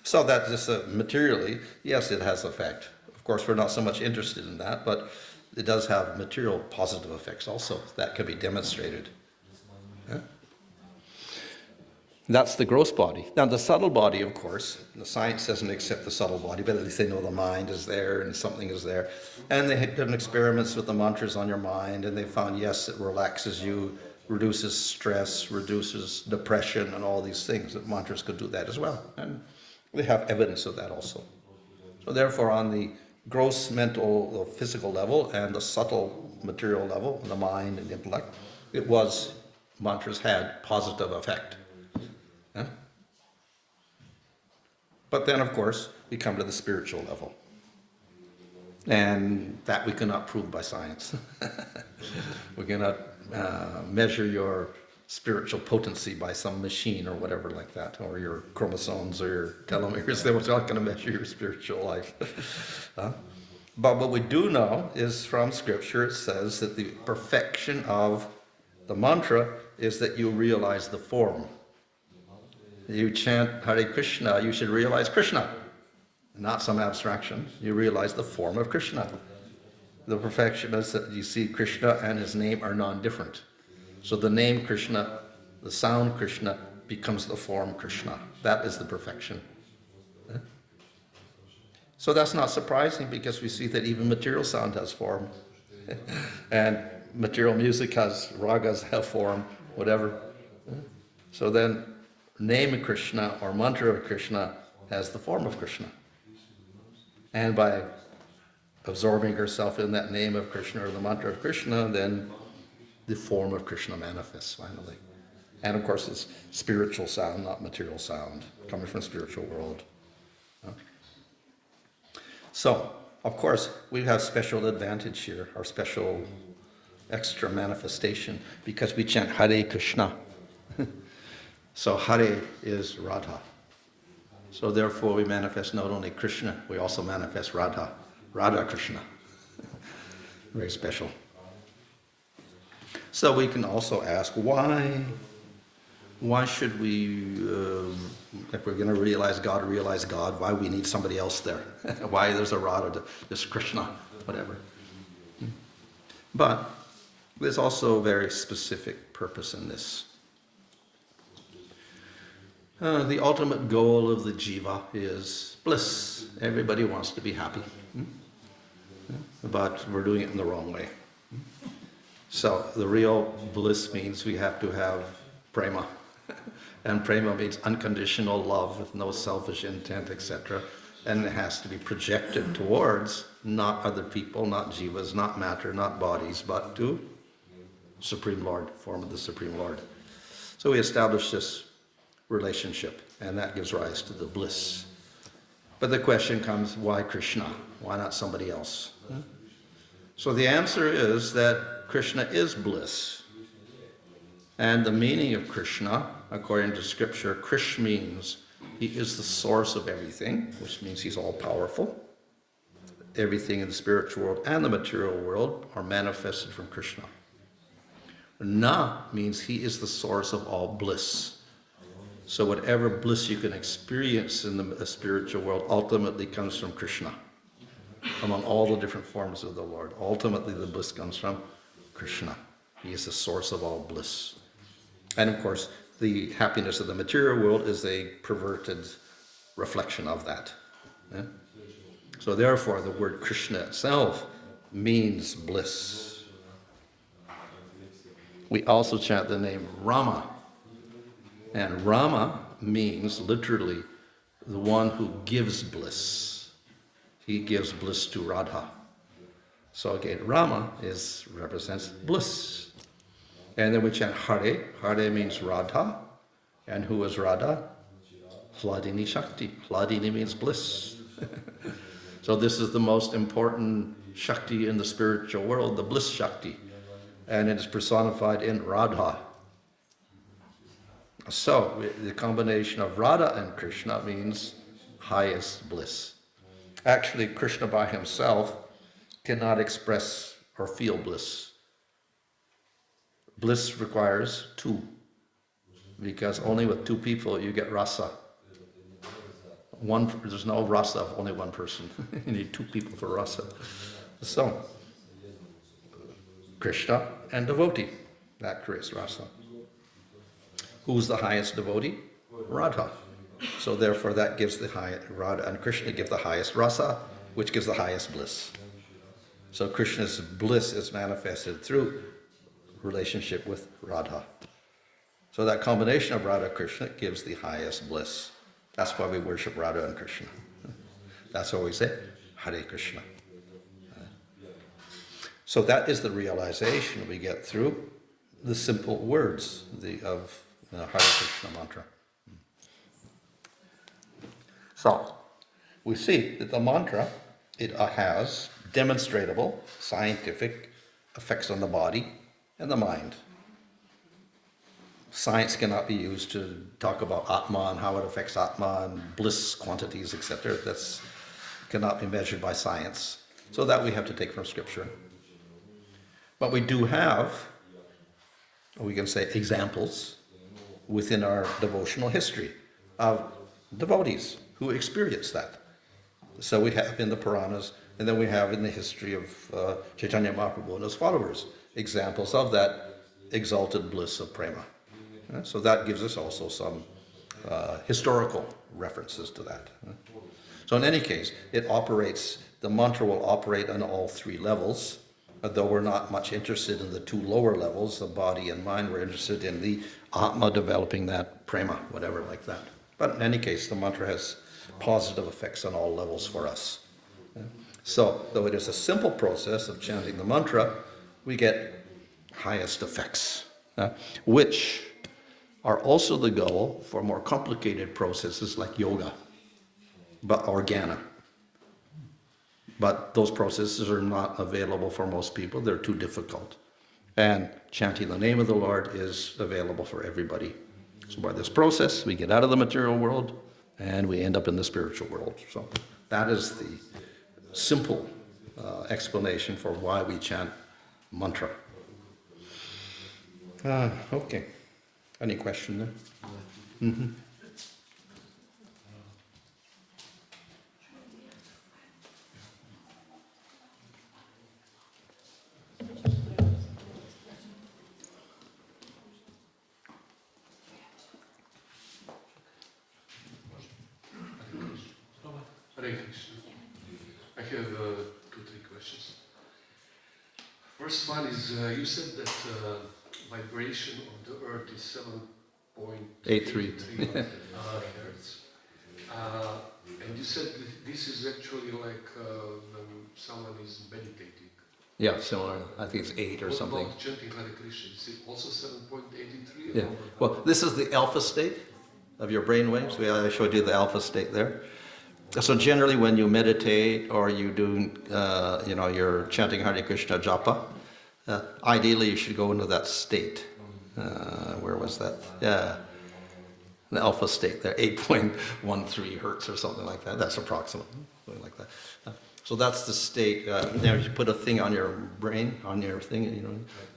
So that just materially, yes, it has effect. Of course, we're not so much interested in that, but it does have material positive effects also. That can be demonstrated. That's the gross body. Now the subtle body, of course, the science doesn't accept the subtle body, but at least they know the mind is there and something is there. And they had done experiments with the mantras on your mind, and they found, yes, it relaxes you, reduces stress, reduces depression, and all these things, that mantras could do that as well. And they have evidence of that also. So therefore, on the gross mental or physical level and the subtle material level, the mind and the intellect, mantras had positive effect. Yeah? But then, of course, we come to the spiritual level. And that we cannot prove by science. We cannot measure your spiritual potency by some machine or whatever like that, or your chromosomes or your telomeres. They're not going to measure your spiritual life. But what we do know is from Scripture, it says that the perfection of the mantra is that you realize the form. You chant Hare Krishna, you should realize Krishna, not some abstraction. You realize the form of Krishna. The perfection is that you see Krishna and his name are non-different. So the name Krishna, the sound Krishna, becomes the form Krishna. That is the perfection. So that's not surprising, because we see that even material sound has form. And material music has, ragas have form, whatever. So then name of Krishna or mantra of Krishna has the form of Krishna. And by absorbing herself in that name of Krishna or the mantra of Krishna, then the form of Krishna manifests finally. And of course it's spiritual sound, not material sound, coming from the spiritual world. So, of course, we have special advantage here, our special extra manifestation, because we chant Hare Krishna. So Hare is Radha. So therefore we manifest not only Krishna, we also manifest Radha. Radha Krishna. Very special. So we can also ask, why should we, if we're going to realize God, why we need somebody else there? Why there's a Radha, this Krishna, whatever. But there's also a very specific purpose in this. The ultimate goal of the jiva is bliss. Everybody wants to be happy. But we're doing it in the wrong way. So the real bliss means we have to have prema. And prema means unconditional love with no selfish intent, etc. And it has to be projected towards not other people, not jivas, not matter, not bodies, but to Supreme Lord, form of the Supreme Lord. So we establish this relationship, and that gives rise to the bliss. But the question comes, why Krishna? Why not somebody else? So the answer is that Krishna is bliss. And the meaning of Krishna, according to Scripture, Krish means he is the source of everything, which means he's all-powerful. Everything in the spiritual world and the material world are manifested from Krishna. Na means he is the source of all bliss. So whatever bliss you can experience in the spiritual world ultimately comes from Krishna. Among all the different forms of the Lord, ultimately the bliss comes from Krishna. He is the source of all bliss. And of course, the happiness of the material world is a perverted reflection of that. Yeah? So therefore, the word Krishna itself means bliss. We also chant the name Rama. And Rama means literally the one who gives bliss. He gives bliss to Radha. So again, Rama represents bliss. And then we chant Hare. Hare means Radha. And who is Radha? Hladini Shakti. Hladini means bliss. So this is the most important Shakti in the spiritual world, the bliss Shakti. And it is personified in Radha. So the combination of Radha and Krishna means highest bliss. Actually, Krishna by himself cannot express or feel bliss. Bliss requires two, because only with two people you get rasa. There's no rasa of only one person. You need two people for rasa. So, Krishna and devotee, that creates rasa. Who's the highest devotee? Radha. So therefore that gives the highest, Radha and Krishna give the highest rasa, which gives the highest bliss. So Krishna's bliss is manifested through relationship with Radha. So that combination of Radha and Krishna gives the highest bliss. That's why we worship Radha and Krishna. That's why we say Hare Krishna. So that is the realization we get through the simple words of the Hare Krishna mantra. So we see that the mantra, it has demonstrable scientific effects on the body, and the mind. Science cannot be used to talk about Atma and how it affects Atma and bliss quantities, etc. That cannot be measured by science. So that we have to take from Scripture. But we do have, we can say, examples within our devotional history of devotees who experience that. So we have in the Puranas, and then we have in the history of Chaitanya Mahaprabhu and his followers, examples of that exalted bliss of prema. So that gives us also some historical references to that. So in any case, it operates, the mantra will operate on all three levels, though we're not much interested in the two lower levels, the body and mind. We're interested in the Atma developing that prema, whatever like that. But in any case, the mantra has positive effects on all levels for us. So, though it is a simple process of chanting the mantra, we get highest effects, which are also the goal for more complicated processes like yoga, but organa. But those processes are not available for most people. They're too difficult. And chanting the name of the Lord is available for everybody. So by this process, we get out of the material world and we end up in the spiritual world. So that is the simple explanation for why we chant mantra. Okay. Any question there? Mm-hmm. I have 2-3 questions. First one is, you said that vibration of the earth is 7.83 hertz. And you said this is actually like when someone is meditating. Yeah, similar. I think it's 8 or something. What about chanting Hare Krishna? Is it also 7.83? Yeah. Well, this is the alpha state of your brain waves. I showed you the alpha state there. So generally when you meditate or you do, you're chanting Hare Krishna japa, ideally you should go into that state. Where was that? Yeah, the alpha state there, 8.13 hertz or something like that. That's approximate, something like that. So that's the state. You put a thing on your brain, on your thing,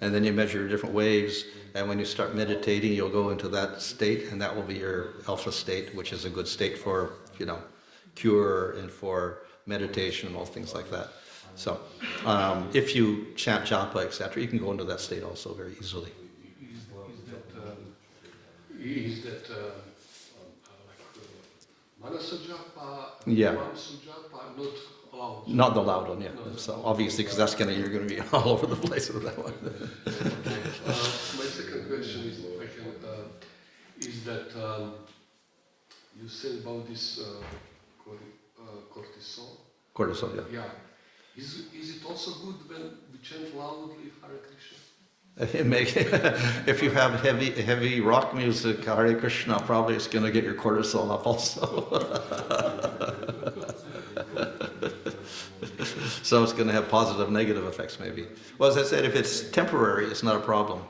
and then you measure your different waves. And when you start meditating, you'll go into that state, and that will be your alpha state, which is a good state for, cure and for meditation and all things like that. So if you chant japa, etc., you can go into that state also very easily. Is that manasa japa, Yeah. manasa japa, not loud? Not the loud one, yeah. So obviously, because that's you're going to be all over the place with that one. My second question is that you said about this cortisol. Cortisol, yeah. Yeah. Is it also good when we chant loudly Hare Krishna? If you have heavy rock music, Hare Krishna, probably it's going to get your cortisol up also. So it's going to have positive, negative effects maybe. Well, as I said, if it's temporary, it's not a problem.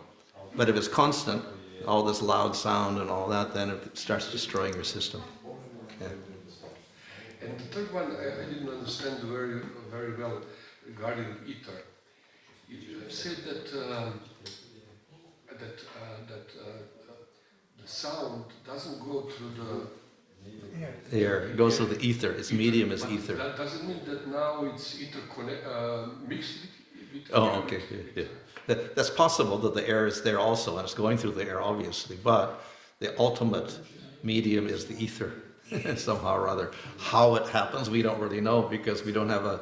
But if it's constant, all this loud sound and all that, then it starts destroying your system. Okay. And the third one, I didn't understand very well regarding ether. You said that the sound doesn't go through the Air. It goes through the ether. Its medium is ether. That doesn't mean that now it's mixed with Oh, okay. Yeah. That's possible that the air is there also, and it's going through the air, obviously. But the ultimate medium is the ether, somehow or other. How it happens, we don't really know because we don't have a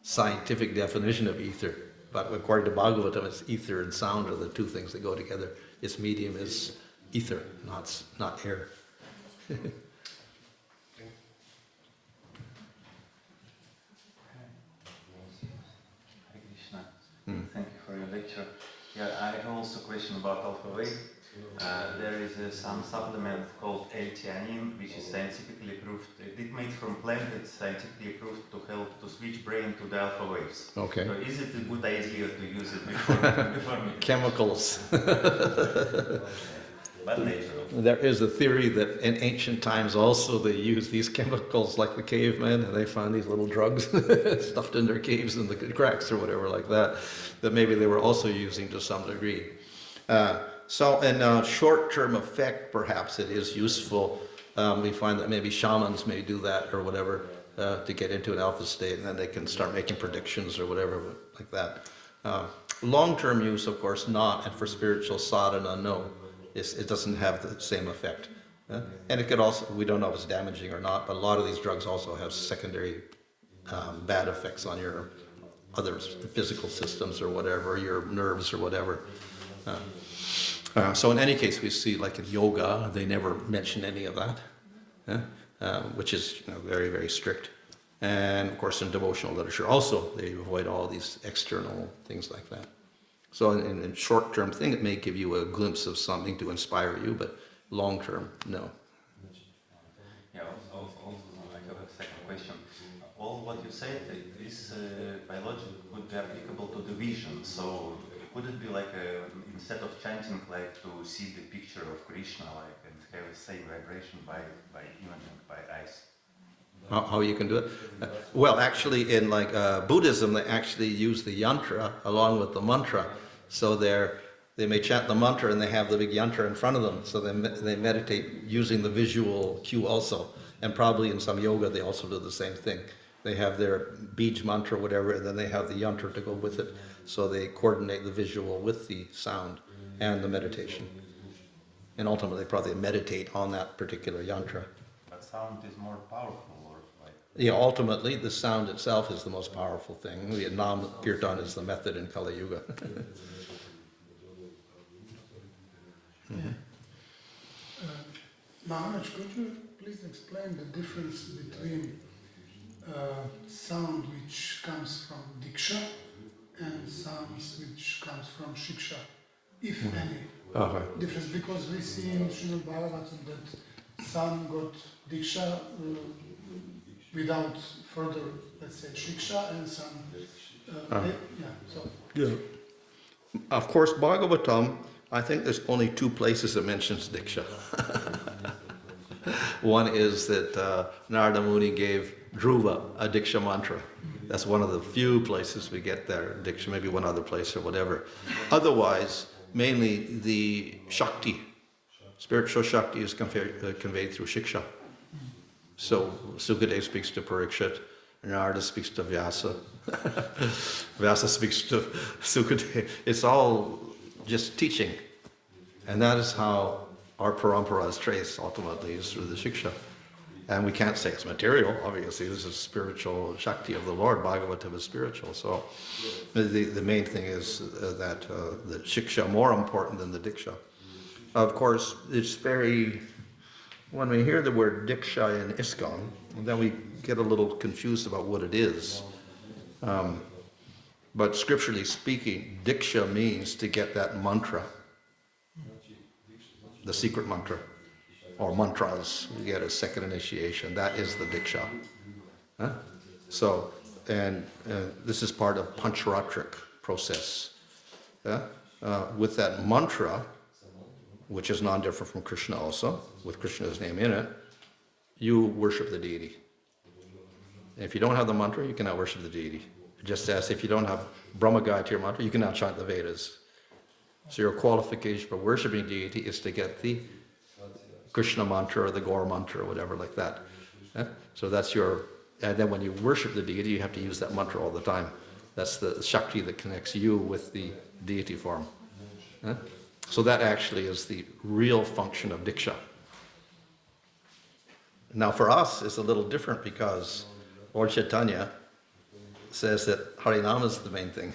scientific definition of ether. But according to Bhagavatam, it's ether and sound are the two things that go together. Its medium is ether, not air. Thank you for your lecture. Yeah, I have also a question about alpha wave. There is some supplement called L-theanine, which is scientifically proved. It made from plant. It's scientifically proved to help to switch brain to the alpha waves. Okay. So is it a good idea to use it before meditation? Chemicals. But natural. There is a theory that in ancient times also they used these chemicals like the cavemen, and they found these little drugs stuffed in their caves in the cracks or whatever like that, that maybe they were also using to some degree. So in a short-term effect, perhaps it is useful. We find that maybe shamans may do that or whatever to get into an alpha state, and then they can start making predictions or whatever like that. Long-term use, of course, not, and for spiritual sadhana, no. It doesn't have the same effect. And it could also, we don't know if it's damaging or not, but a lot of these drugs also have secondary bad effects on your other physical systems or whatever, your nerves or whatever. So in any case, we see like in yoga, they never mention any of that, which is very, very strict. And of course in devotional literature also, they avoid all these external things like that. So in short-term thing, it may give you a glimpse of something to inspire you, but long-term, no. Yeah, also I have a second question. All what you said is biological would be applicable to the vision. So could it be like instead of chanting, like to see the picture of Krishna, like and have the same vibration by imaging by eyes? How you can do it? Well, actually, in like Buddhism, they actually use the yantra along with the mantra. So they may chant the mantra and they have the big yantra in front of them. So they meditate using the visual cue also. And probably in some yoga, they also do the same thing. They have their bij mantra, whatever, and then they have the yantra to go with it. So they coordinate the visual with the sound and the meditation. And ultimately, probably meditate on that particular yantra. But sound is more powerful. Yeah, ultimately, the sound itself is the most powerful thing. The Nam Kirtan is the method in Kali-yuga. Maharaj, could you please explain the difference between sound which comes from diksha and sounds which comes from shiksha, if any difference? Because we see in Srimad Bhagavatam that some got diksha without further, let's say, shiksha, and some, Of course, Bhagavatam, I think there's only two places that mentions diksha. One is that Narada Muni gave Dhruva a diksha mantra. That's one of the few places we get there, diksha, maybe one other place or whatever. Otherwise, mainly the Shakti, spiritual Shakti is conveyed through shiksha. So Sukadeva speaks to Parikshit, Narada speaks to Vyasa, Vyasa speaks to Sukadeva. It's all just teaching. And that is how our parampara is traced ultimately, is through the shiksha. And we can't say it's material, obviously. This is spiritual Shakti of the Lord. Bhagavatam is spiritual. So the main thing is that the shiksha more important than the diksha. Of course, it's very... When we hear the word diksha in ISKCON, then we get a little confused about what it is. But scripturally speaking, diksha means to get that mantra, the secret mantra, or mantras. You get a second initiation. That is the diksha. So, and this is part of pancharatric process. With that mantra, which is non-different from Krishna also, with Krishna's name in it, you worship the deity. And if you don't have the mantra, you cannot worship the deity. Just as if you don't have Brahma Gayatri mantra, you cannot chant the Vedas. So your qualification for worshiping deity is to get the Krishna mantra or the Gaur mantra or whatever like that. So that's your, and then when you worship the deity, you have to use that mantra all the time. That's the Shakti that connects you with the deity form. So that actually is the real function of diksha. Now for us, it's a little different because Lord Chaitanya says that Harinam is the main thing,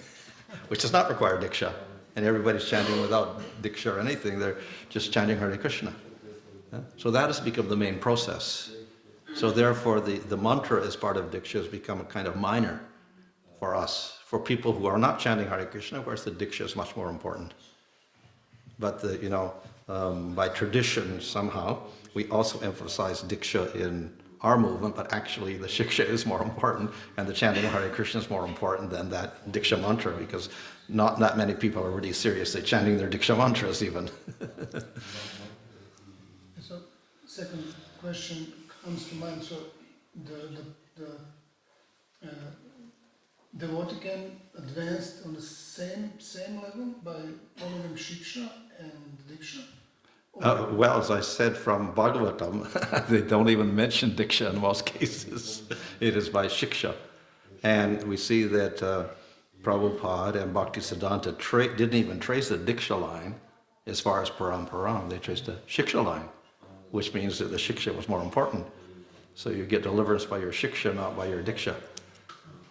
which does not require diksha. And everybody's chanting without diksha or anything, they're just chanting Hare Krishna. So that has become the main process. So therefore the mantra as part of diksha has become a kind of minor for us. For people who are not chanting Hare Krishna, of course the diksha is much more important. But by tradition somehow, we also emphasize Diksha in our movement, but actually the Shiksha is more important, and the chanting of Hare Krishna is more important than that Diksha mantra, because not that many people are really seriously chanting their Diksha mantras even. So, second question comes to mind. So, the devotee can advance on the same level by following Shiksha and Diksha? Well, as I said from Bhagavatam, they don't even mention Diksha in most cases. It is by Shiksha. And we see that Prabhupada and Bhaktisiddhanta didn't even trace the Diksha line as far as Paramparam. They traced the Shiksha line, which means that the Shiksha was more important. So you get deliverance by your Shiksha, not by your Diksha.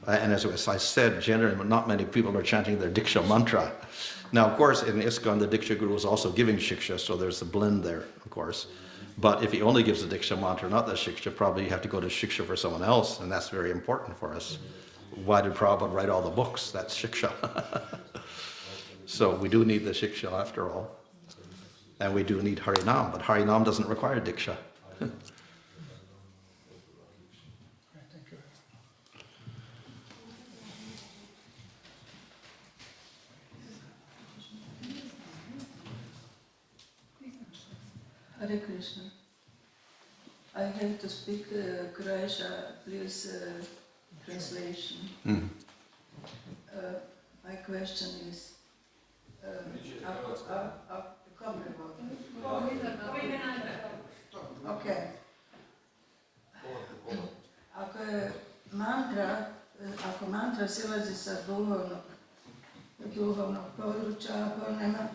And as I said, generally, not many people are chanting their Diksha mantra. Now, of course, in ISKCON, the Diksha Guru is also giving Shiksha, so there's a blend there, of course. But if he only gives the Diksha mantra, not the Shiksha, probably you have to go to Shiksha for someone else, and that's very important for us. Why did Prabhupada write all the books? That's Shiksha. So we do need the Shiksha after all. And we do need Harinam, but Harinam doesn't require Diksha. Thank you. Hare Krishna. I have to speak Croatia, please translation. My question is, okay. Ako mantra silazi sa duhovnog područja, ako nema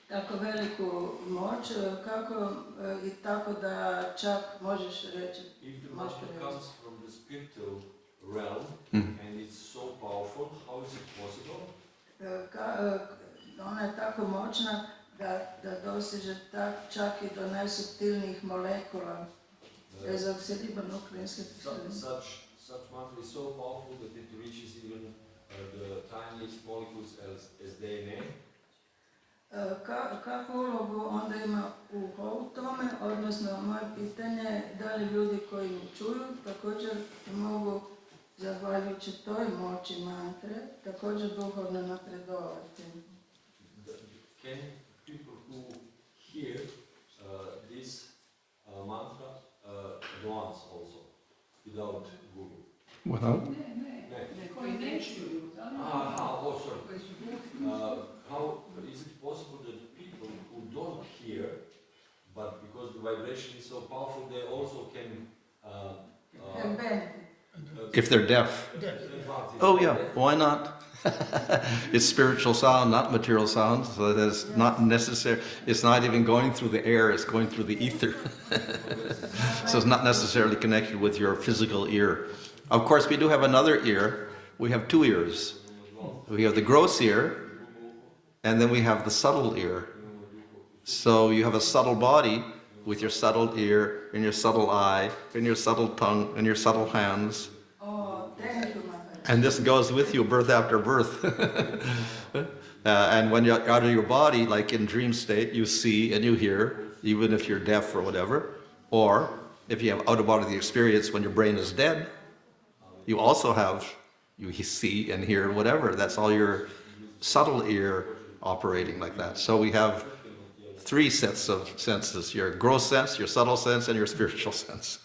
tako veliku moć, kako i tako da čak možeš reći... If the mantra comes from the spiritual realm and it's so powerful, how is it possible? Ona je tako moćna da doseže čak i do najsuptilnijih molekula bez oksidibonuklinske kisline. Such mantra is so powerful that it reaches even the tiniest molecules as DNA. Kakvu ulogu onda ima u tome, odnosno moje pitanje, da li ljudi koji mi čuju također mogu, zahvaljujući toj moći mantre, također duhovno napredovati? Can people who hear this mantra advance also, without guru? Without? How is it possible that people who don't hear, but because the vibration is so powerful, they also can... If they're deaf. Oh yeah, why not? It's spiritual sound, not material sound, so that is not necessary. It's not even going through the air, it's going through the ether. So it's not necessarily connected with your physical ear. Of course, we do have another ear. We have two ears. We have the gross ear, and then we have the subtle ear. So you have a subtle body with your subtle ear, and your subtle eye, and your subtle tongue, and your subtle hands. And this goes with you birth after birth. And when you're out of your body, like in dream state, you see and you hear, even if you're deaf or whatever. Or if you have out-of-body experience when your brain is dead, you also have, you see and hear whatever. That's all your subtle ear operating like that. So we have three sets of senses, your gross sense, your subtle sense, and your spiritual sense.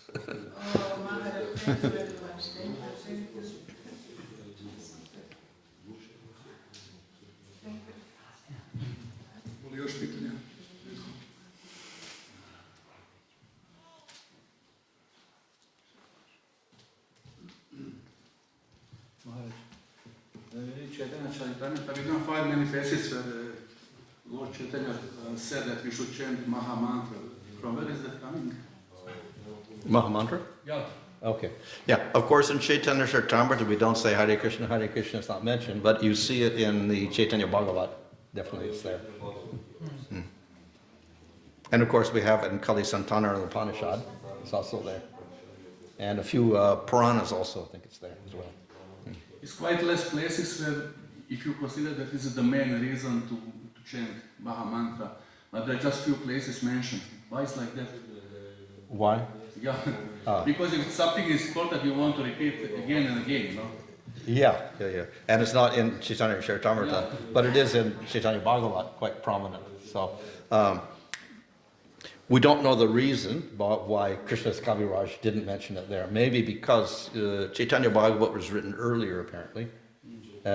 We don't find many places where Lord Chaitanya said that we should chant Maha Mantra. From where is that coming? Maha Mantra? Yeah. Okay. Yeah, of course in Chaitanya Charitamrita we don't say Hare Krishna, it's not mentioned, but you see it in the Chaitanya Bhagavat. Definitely it's there. Mm. And of course we have it in Kali Santana and Upanishad. It's also there. And a few Puranas also, I think it's there as well. It's quite less places where, if you consider that this is the main reason to chant Maha Mantra, but there are just few places mentioned. Why is like that? Why? Yeah, Ah. because if something is important, you want to repeat again and again, no? Yeah. And it's not in Chaitanya Charitamrita, but it is in Chaitanya Bhagavat, quite prominent. So, we don't know the reason why Krishna's Kaviraj didn't mention it there. Maybe because Chaitanya Bhagavat was written earlier, apparently.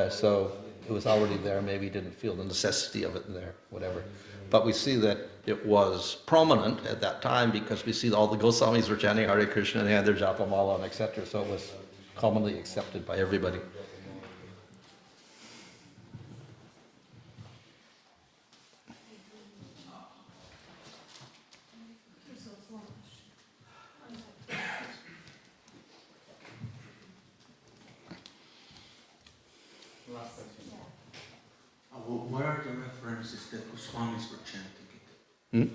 So it was already there. Maybe he didn't feel the necessity of it there, whatever. But we see that it was prominent at that time because we see all the Goswamis were chanting Hare Krishna and they had their japamala and etc. So it was commonly accepted by everybody. What are the references that Goswamis were chanting it?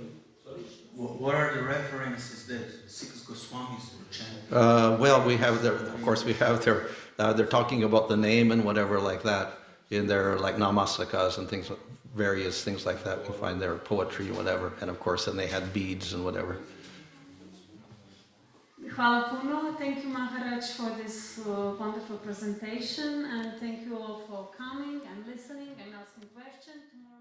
What are the references that 6 Goswamis were chanting? Well, we have their, of course, we have their, they're talking about the name and whatever like that in their like namastakas and things, various things like that. We find their poetry and whatever. And of course, then they had beads and whatever. Hvala puno. Thank you, Maharaj, for this wonderful presentation, and thank you all for coming and listening and asking questions. Tomorrow